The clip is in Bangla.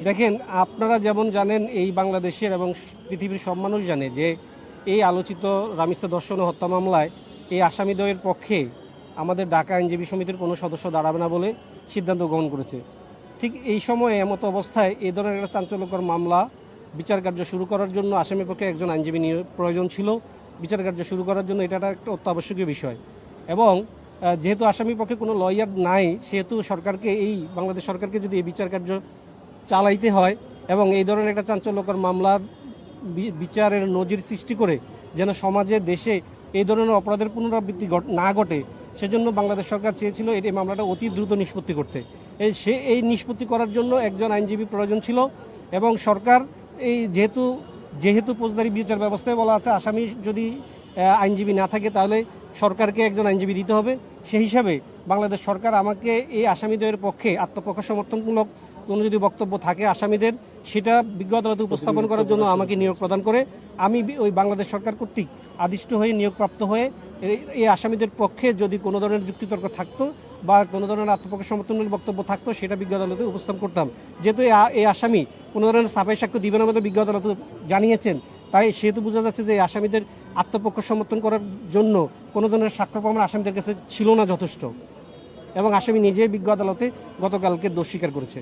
দেখেন, আপনারা যেমন জানেন, এই বাংলাদেশের এবং পৃথিবীর সব মানুষ জানে যে এই আলোচিত রামিসা ধর্ষণ ও হত্যা মামলায় এই আসামিদ্বয়ের পক্ষে আমাদের ঢাকা আইনজীবী সমিতির কোনো সদস্য দাঁড়াবে না বলে সিদ্ধান্ত গ্রহণ করেছে। ঠিক এই সময়ে এমতো অবস্থায় এই ধরনের একটা চাঞ্চল্যকর মামলা বিচার কার্য শুরু করার জন্য আসামির পক্ষে একজন আইনজীবী প্রয়োজন ছিল। বিচার কার্য শুরু করার জন্য এটা একটা অত্যাবশ্যকীয় বিষয়। এবং যেহেতু আসামির পক্ষে কোনো লয়ার নাই, সেহেতু সরকারকে, এই বাংলাদেশ সরকারকে যদি এই বিচার কার্য চালাইতে হয় এবং এই ধরনের একটা চাঞ্চল্যকর মামলার বিচারের নজির সৃষ্টি করে যেন সমাজে, দেশে এই ধরনের অপরাধের পুনরাবৃত্তি না ঘটে, সেজন্য বাংলাদেশ সরকার চেয়েছিল এই মামলাটা অতি দ্রুত নিষ্পত্তি করতে। এই নিষ্পত্তি করার জন্য একজন আইনজীবী প্রয়োজন ছিল। এবং সরকার এই যেহেতু ফৌজদারি বিচার ব্যবস্থায় বলা আছে আসামি যদি আইনজীবী না থাকে তাহলে সরকারকে একজন আইনজীবী দিতে হবে। সেই হিসাবে বাংলাদেশ সরকার আমাকে এই আসামিদের পক্ষে আত্মপক্ষ সমর্থনমূলক কোনো যদি বক্তব্য থাকে আসামিদের, সেটা বিজ্ঞ আদালতে উপস্থাপন করার জন্য আমাকে নিয়োগ প্রদান করে আমি ওই বাংলাদেশ সরকার কর্তৃক আদিষ্ট হয়ে নিয়োগপ্রাপ্ত হয়ে এই আসামিদের পক্ষে যদি কোনো ধরনের যুক্তিতর্ক থাকতো বা কোনো ধরনের আত্মপক্ষ সমর্থনমূলক বক্তব্য থাকতো সেটা বিজ্ঞ আদালতে উপস্থাপন করতাম। যেহেতু এই আসামি কোনো ধরনের সাফাই সাক্ষ্য দিবে না বলে বিজ্ঞ আদালতে জানিয়েছেন, তাই সেহেতু বোঝা যাচ্ছে যে এই আসামিদের আত্মপক্ষ সমর্থন করার জন্য কোনো ধরনের সাক্ষ্য প্রমাণ আসামিদের কাছে ছিল না যথেষ্ট। এবং আসামি নিজেই বিজ্ঞ আদালতে গতকালকে দোষ স্বীকার করেছে।